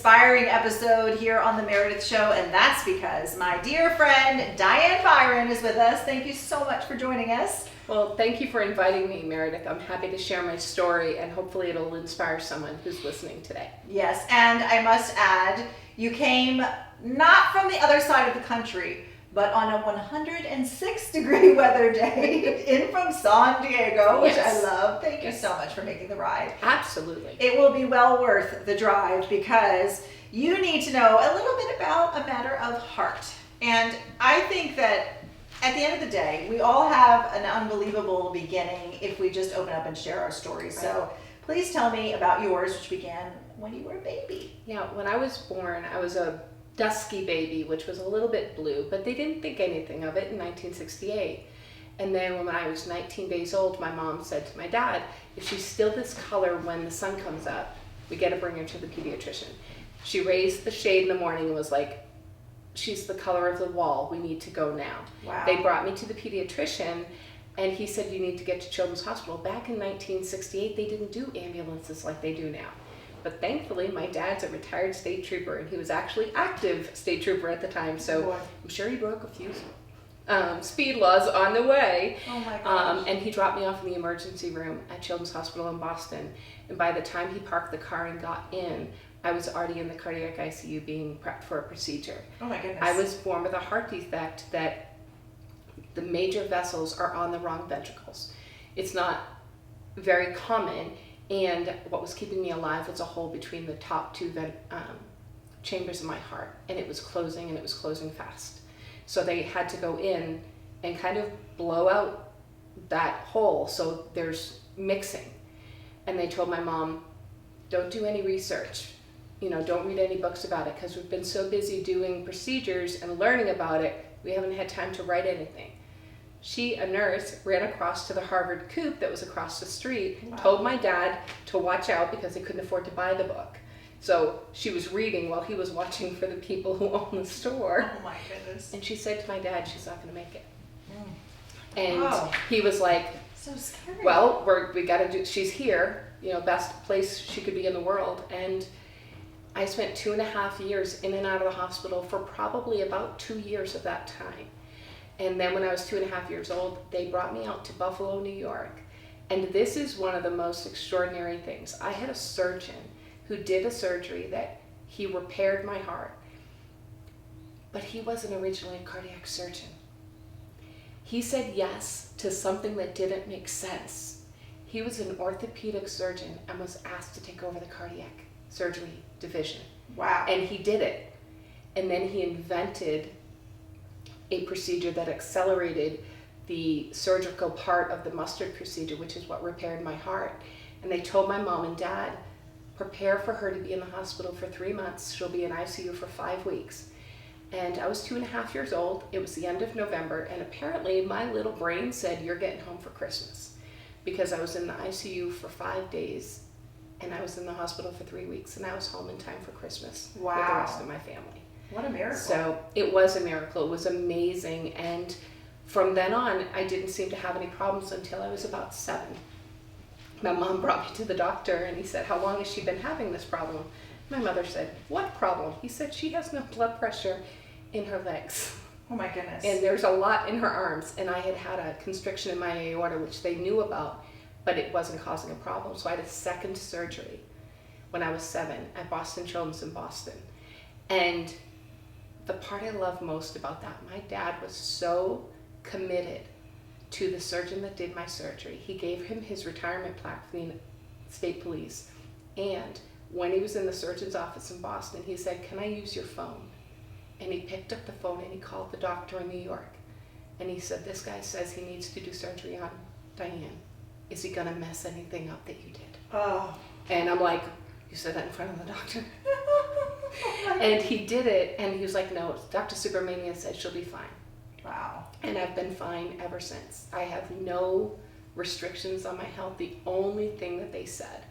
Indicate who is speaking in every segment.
Speaker 1: inspiring episode here on the Meredith Show, and that's because my dear friend Diane Byron is with us. Thank you so much for joining us.
Speaker 2: Well, thank you for inviting me, Meredith. I'm happy to share my story, and hopefully it'll inspire someone who's listening today.
Speaker 1: Yes, and I must add, you came not from the other side of the country, but on a 106-degree weather day in from San Diego, which
Speaker 2: Yes.
Speaker 1: I love. Thank you so much for making the ride.
Speaker 2: Absolutely.
Speaker 1: It will be well worth the drive because you need to know a little bit about a matter of heart. And I think that at the end of the day, we all have an unbelievable beginning if we just open up and share our stories.
Speaker 2: Right.
Speaker 1: So please tell me about yours, which began when you were a baby.
Speaker 2: Yeah, when I was born, I was a dusky baby, which was a little bit blue, but they didn't think anything of it in 1968. And then when I was 19 days old, my mom said to my dad, if she's still this color when the sun comes up, we got to bring her to the pediatrician. She raised the shade in the morning and was like, she's the color of the wall, we need to go now.
Speaker 1: Wow.
Speaker 2: They brought me to the pediatrician, and he said, you need to get to Children's Hospital. Back in 1968, they didn't do ambulances like they do now. But thankfully, my dad's a retired state trooper, and he was actually active state trooper at the time, so
Speaker 1: Boy.
Speaker 2: I'm sure he broke a few speed laws on the way.
Speaker 1: Oh my gosh.
Speaker 2: And he dropped me off in the emergency room at Children's Hospital in Boston. And by the time he parked the car and got in, I was already in the cardiac ICU being prepped for a procedure.
Speaker 1: Oh my goodness.
Speaker 2: I was born with a heart defect that the major vessels are on the wrong ventricles. It's not very common, and what was keeping me alive was a hole between the top two chambers of my heart, and it was closing, and it was closing fast. So they had to go in and kind of blow out that hole so there's mixing. And they told my mom, don't do any research. Don't read any books about it, because we've been so busy doing procedures and learning about it, we haven't had time to write anything. She, a nurse, ran across to the Harvard Coop that was across the street,
Speaker 1: Wow.
Speaker 2: told my dad to watch out because they couldn't afford to buy the book. So she was reading while he was watching for the people who own the store.
Speaker 1: Oh my goodness.
Speaker 2: And she said to my dad, she's not going to make it.
Speaker 1: Mm.
Speaker 2: And
Speaker 1: Wow.
Speaker 2: he was like,
Speaker 1: So scary.
Speaker 2: well, we got to do, she's here, best place she could be in the world. And I spent 2.5 years in and out of the hospital for probably about 2 years of that time. And then when I was 2.5 years old, they brought me out to Buffalo, New York. And this is one of the most extraordinary things. I had a surgeon who did a surgery that he repaired my heart, but he wasn't originally a cardiac surgeon. He said yes to something that didn't make sense. He was an orthopedic surgeon and was asked to take over the cardiac surgery division.
Speaker 1: Wow.
Speaker 2: And he did it. And then he invented a procedure that accelerated the surgical part of the mustard procedure, which is what repaired my heart. And they told my mom and dad, prepare for her to be in the hospital for 3 months. She'll be in ICU for 5 weeks. And I was 2.5 years old. It was the end of November. And apparently my little brain said, you're getting home for Christmas. Because I was in the ICU for 5 days, and I was in the hospital for 3 weeks, and I was home in time for Christmas with the
Speaker 1: Wow.
Speaker 2: rest of my family.
Speaker 1: What a miracle.
Speaker 2: So it was a miracle. It was amazing. And from then on, I didn't seem to have any problems until I was about 7. My mom brought me to the doctor, and he said, how long has she been having this problem? My mother said, what problem? He said, she has no blood pressure in her legs.
Speaker 1: Oh my goodness.
Speaker 2: And there's a lot in her arms. And I had had a constriction in my aorta, which they knew about, but it wasn't causing a problem. So I had a second surgery when I was 7 at Boston Children's in Boston. And the part I love most about that, my dad was so committed to the surgeon that did my surgery. He gave him his retirement plaque from the state police. And when he was in the surgeon's office in Boston, he said, can I use your phone? And he picked up the phone and he called the doctor in New York. And he said, this guy says he needs to do surgery on Diane. Is he gonna mess anything up that you did?
Speaker 1: Oh.
Speaker 2: And I'm like, you said that in front of the doctor? And he did it, and he was like, no, Dr. Subramanian said she'll be fine.
Speaker 1: Wow.
Speaker 2: And I've been fine ever since. I have no restrictions on my health. The only thing that they said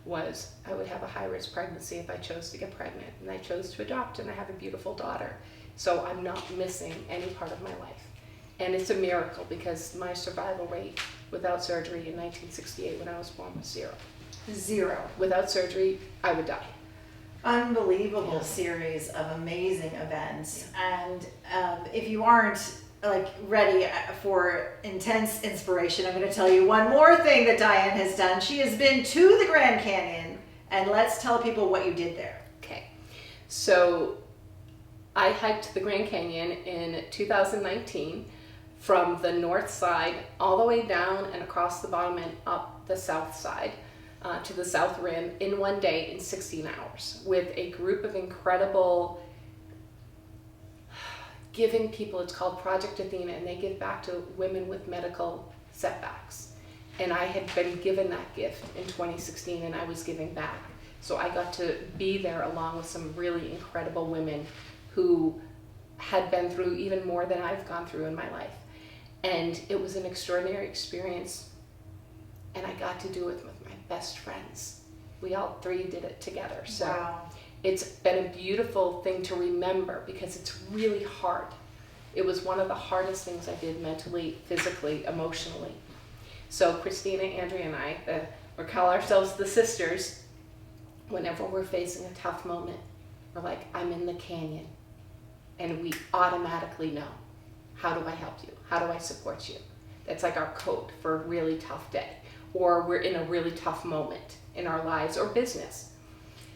Speaker 2: was I would have a high-risk pregnancy if I chose to get pregnant, and I chose to adopt, and I have a beautiful daughter. So I'm not missing any part of my life. And it's a miracle because my survival rate without surgery in 1968 when I was born was 0.
Speaker 1: 0.
Speaker 2: Without surgery, I would die.
Speaker 1: Unbelievable
Speaker 2: Yeah.
Speaker 1: series of amazing events. And if you aren't like ready for intense inspiration, I'm going to tell you one more thing that Diane has done. She has been to the Grand Canyon, and let's tell people what you did there.
Speaker 2: Okay, so I hiked the Grand Canyon in 2019 from the north side all the way down and across the bottom and up the south side to the south rim in one day in 16 hours with a group of incredible giving people. It's called Project Athena, and they give back to women with medical setbacks. And I had been given that gift in 2016, and I was giving back. So I got to be there along with some really incredible women who had been through even more than I've gone through in my life. And it was an extraordinary experience. And I got to do it with my best friends. We all three did it together. So
Speaker 1: Wow.
Speaker 2: it's been a beautiful thing to remember because it's really hard. It was one of the hardest things I did mentally, physically, emotionally. So Christina, Andrea, and I, we call ourselves the sisters. Whenever we're facing a tough moment, we're like, I'm in the canyon. And we automatically know, how do I help you? How do I support you? That's like our code for a really tough day. Or we're in a really tough moment in our lives or business.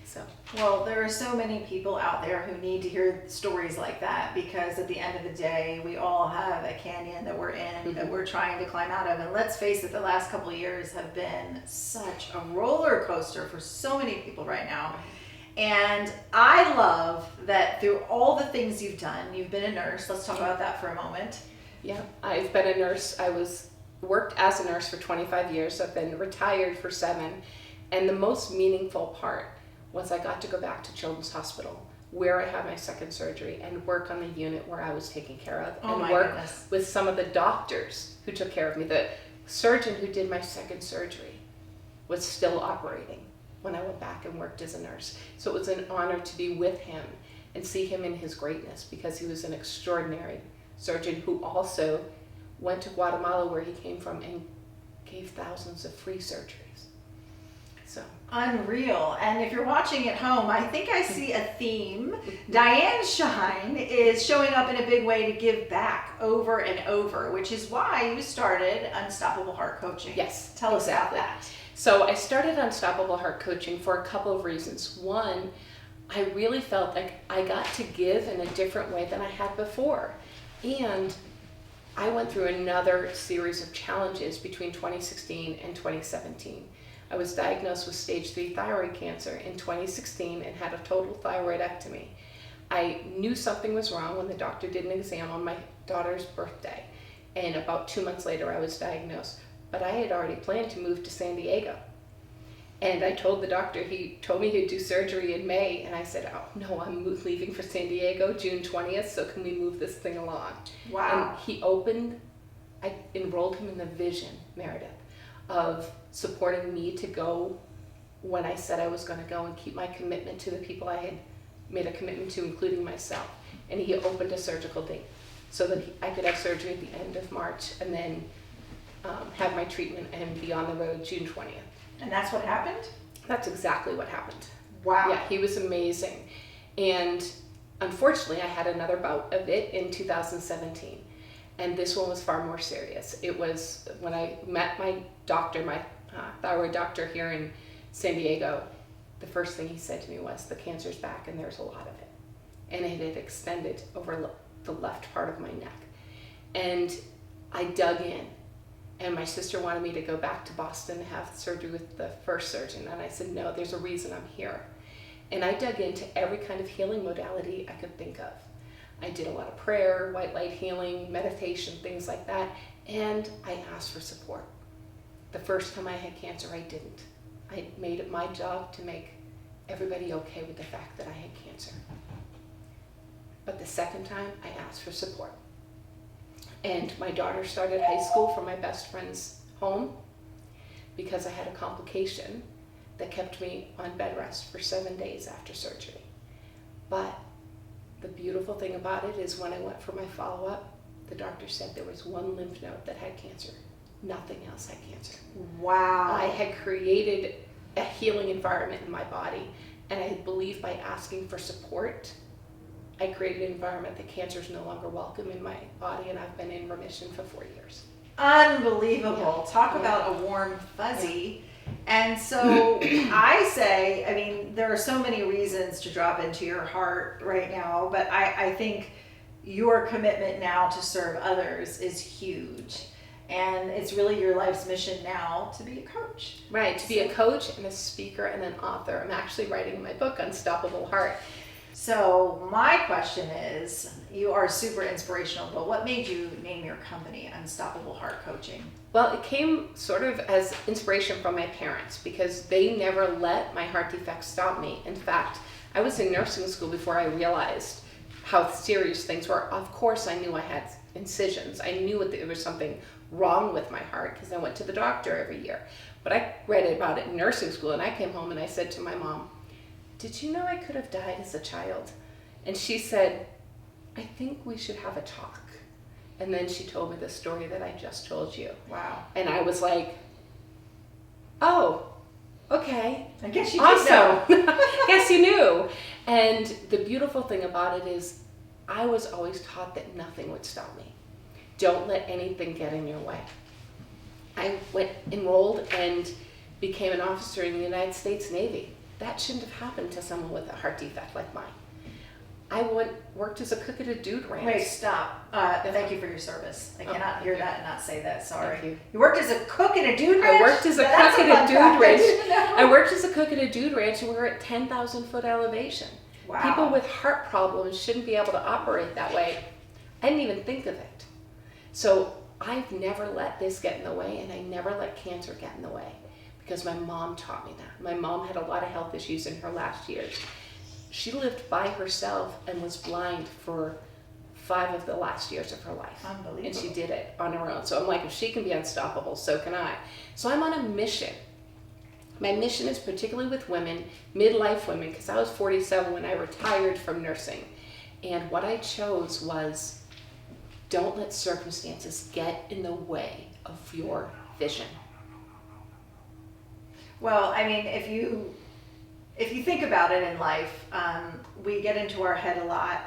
Speaker 2: So,
Speaker 1: Well, there are so many people out there who need to hear stories like that, because at the end of the day, we all have a canyon that we're in, that we're trying to climb out of. And let's face it, the last couple of years have been such a roller coaster for so many people right now. And I love that through all the things you've done, you've been a nurse. Let's talk about that for a moment.
Speaker 2: yeah, I've been a nurse. I worked as a nurse for 25 years. I've been retired for 7. And the most meaningful part was I got to go back to Children's Hospital, where I had my second surgery, and work on the unit where I was taken care of,
Speaker 1: Oh
Speaker 2: and
Speaker 1: my
Speaker 2: work
Speaker 1: goodness.
Speaker 2: with some of the doctors who took care of me. The surgeon who did my second surgery was still operating when I went back and worked as a nurse. So it was an honor to be with him and see him in his greatness, because he was an extraordinary surgeon who also went to Guatemala, where he came from, and gave thousands of free surgeries. So
Speaker 1: Unreal. And if you're watching at home, I think I see a theme. Diane Shine is showing up in a big way to give back over and over, which is why you started Unstoppable Heart Coaching.
Speaker 2: yes,
Speaker 1: Tell us about
Speaker 2: exactly.
Speaker 1: that.
Speaker 2: So I started Unstoppable Heart Coaching for a couple of reasons. One, I really felt like I got to give in a different way than I had before. And I went through another series of challenges between 2016 and 2017. I was diagnosed with stage 3 thyroid cancer in 2016 and had a total thyroidectomy. I knew something was wrong when the doctor did an exam on my daughter's birthday. And about 2 months later, I was diagnosed. But I had already planned to move to San Diego. And I told the doctor, he told me he'd do surgery in May, and I said, oh no, I'm leaving for San Diego June 20th, so can we move this thing along?
Speaker 1: Wow.
Speaker 2: And I enrolled him in the vision, Meredith, of supporting me to go when I said I was going to go, and keep my commitment to the people I had made a commitment to, including myself. And he opened a surgical date so that I could have surgery at the end of March, and then have my treatment and be on the road June 20th.
Speaker 1: And that's what happened?
Speaker 2: That's exactly what happened.
Speaker 1: Wow.
Speaker 2: Yeah, he was amazing. And unfortunately, I had another bout of it in 2017. And this one was far more serious. It was when I met my doctor, my thyroid doctor here in San Diego, the first thing he said to me was, the cancer's back and there's a lot of it. And it had extended over the left part of my neck. And I dug in. And my sister wanted me to go back to Boston to have surgery with the first surgeon. And I said, no, there's a reason I'm here. And I dug into every kind of healing modality I could think of. I did a lot of prayer, white light healing, meditation, things like that. And I asked for support. The first time I had cancer, I didn't. I made it my job to make everybody okay with the fact that I had cancer. But the second time, I asked for support. And my daughter started high school from my best friend's home because I had a complication that kept me on bed rest for 7 days after surgery. But the beautiful thing about it is when I went for my follow-up, the doctor said there was one lymph node that had cancer. Nothing else had cancer.
Speaker 1: Wow.
Speaker 2: I had created a healing environment in my body And I believe by asking for support, I created an environment that cancer is no longer welcome in my body, and I've been in remission for 4 years.
Speaker 1: Unbelievable.
Speaker 2: Yeah.
Speaker 1: Talk
Speaker 2: Yeah.
Speaker 1: about a warm fuzzy. And so I say, I mean, there are so many reasons to drop into your heart right now, but I think your commitment now to serve others is huge. And it's really your life's mission now to be a coach.
Speaker 2: Right, to be a coach and a speaker and an author. I'm actually writing my book, Unstoppable Heart.
Speaker 1: So my question is, you are super inspirational, but what made you name your company Unstoppable Heart Coaching?
Speaker 2: Well, it came sort of as inspiration from my parents because they never let my heart defect stop me. In fact, I was in nursing school before I realized how serious things were. Of course, I knew I had incisions. I knew there was something wrong with my heart because I went to the doctor every year. But I read about it in nursing school, and I came home and I said to my mom, "Did you know I could have died as a child?" And she said, "I think we should have a talk." And then she told me the story that I just told you.
Speaker 1: Wow.
Speaker 2: And I was like, "Oh, okay.
Speaker 1: I guess you did know.
Speaker 2: Awesome. Guess you knew." And the beautiful thing about it is I was always taught that nothing would stop me. Don't let anything get in your way. I enrolled and became an officer in the United States Navy. That shouldn't have happened to someone with a heart defect like mine. I worked as a cook at a dude ranch.
Speaker 1: Wait, stop. Thank you for your service. I cannot hear that and not say that. Sorry.
Speaker 2: Thank you.
Speaker 1: You worked as a cook at a dude ranch?
Speaker 2: I worked as a
Speaker 1: That's
Speaker 2: cook at a
Speaker 1: fun
Speaker 2: dude
Speaker 1: fact.
Speaker 2: ranch.
Speaker 1: I didn't know.
Speaker 2: I worked as a cook at a dude ranch, and we were at 10,000 foot elevation.
Speaker 1: Wow.
Speaker 2: People with heart problems shouldn't be able to operate that way. I didn't even think of it. So I've never let this get in the way, and I never let cancer get in the way because my mom taught me that. My mom had a lot of health issues in her last years. She lived by herself and was blind for 5 of the last years of her life.
Speaker 1: Unbelievable.
Speaker 2: And she did it on her own. So I'm like, if she can be unstoppable, so can I. So I'm on a mission. My mission is particularly with women, midlife women, because I was 47 when I retired from nursing. And what I chose was, don't let circumstances get in the way of your vision.
Speaker 1: Well, I mean, if you think about it in life, we get into our head a lot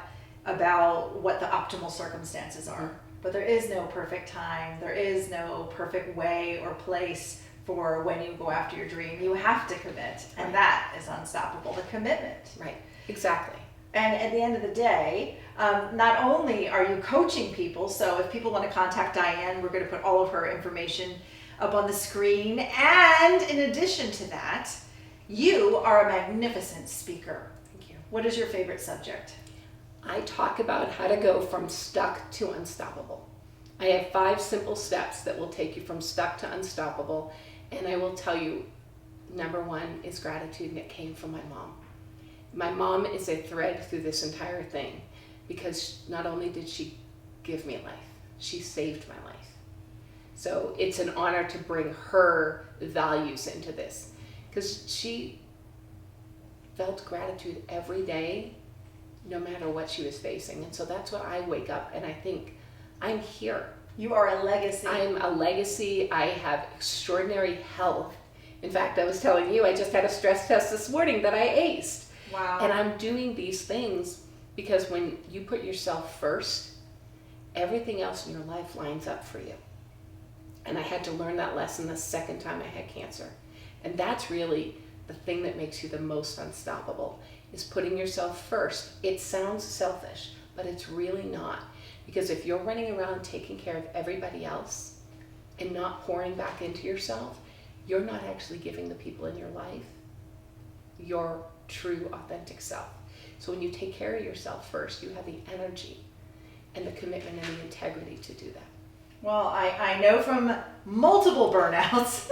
Speaker 1: about what the optimal circumstances are. But there is no perfect time. There is no perfect way or place for when you go after your dream. You have to commit, and that is unstoppable, the commitment.
Speaker 2: Right, exactly.
Speaker 1: And at the end of the day, not only are you coaching people, so if people want to contact Diane, we're going to put all of her information up on the screen. And in addition to that, you are a magnificent speaker.
Speaker 2: Thank you.
Speaker 1: What is your favorite subject?
Speaker 2: I talk about how to go from stuck to unstoppable. I have 5 simple steps that will take you from stuck to unstoppable. And I will tell you, number 1 is gratitude, and it came from my mom. My mom is a thread through this entire thing because not only did she give me life, she saved my life. So it's an honor to bring her values into this because she felt gratitude every day, no matter what she was facing. And so that's what I wake up and I think, I'm here.
Speaker 1: You are a legacy.
Speaker 2: I'm a legacy. I have extraordinary health. In fact, I was telling you, I just had a stress test this morning that I aced.
Speaker 1: Wow.
Speaker 2: And I'm doing these things because when you put yourself first, everything else in your life lines up for you. And I had to learn that lesson the second time I had cancer. And that's really the thing that makes you the most unstoppable, is putting yourself first. It sounds selfish, but it's really not. Because if you're running around taking care of everybody else and not pouring back into yourself, you're not actually giving the people in your life your true, authentic self. So when you take care of yourself first, you have the energy and the commitment and the integrity to do that.
Speaker 1: Well, I know from multiple burnouts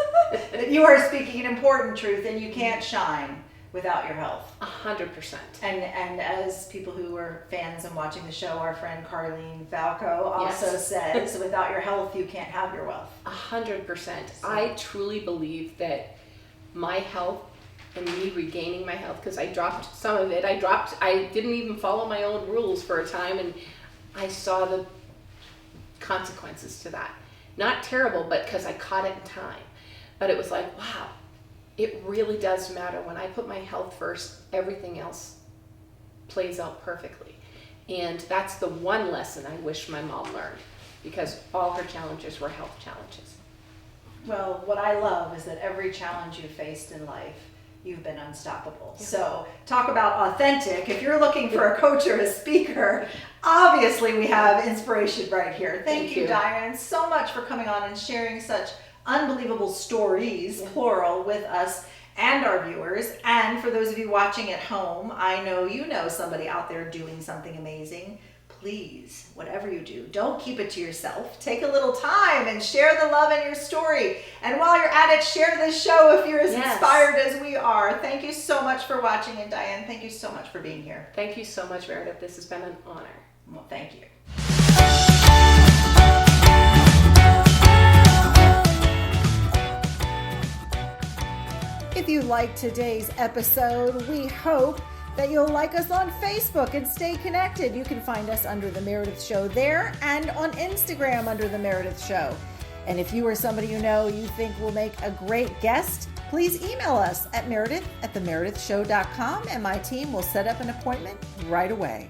Speaker 1: that you are speaking an important truth, and you can't shine without your health.
Speaker 2: 100%.
Speaker 1: And as people who are fans and watching the show, our friend Carlene Falco also says, without your health, you can't have your wealth.
Speaker 2: 100%. I truly believe that my health and me regaining my health, because I dropped some of it. I didn't even follow my own rules for a time, and I saw the consequences to that. Not terrible, but because I caught it in time. But it was like, wow, it really does matter. When I put my health first, everything else plays out perfectly. And that's the one lesson I wish my mom learned, because all her challenges were health challenges.
Speaker 1: Well, what I love is that every challenge you faced in life, you've been unstoppable. Yeah. So talk about authentic. If you're looking for a coach or a speaker, obviously we have inspiration right here. Thank you, Diane, so much for coming on and sharing such unbelievable stories, plural, with us and our viewers. And for those of you watching at home, I know you know somebody out there doing something amazing. Please, whatever you do, don't keep it to yourself. Take a little time and share the love in your story. And while you're at it, share this show if you're as inspired as we are. Thank you so much for watching. And Diane, thank you so much for being here.
Speaker 2: Thank you so much, Meredith. This has been an honor.
Speaker 1: Well, thank you. If you liked today's episode, we hope that you'll like us on Facebook and stay connected. You can find us under The Meredith Show there and on Instagram under The Meredith Show. And if you or somebody you know you think will make a great guest, please email us at meredith@themeredithshow.com and my team will set up an appointment right away.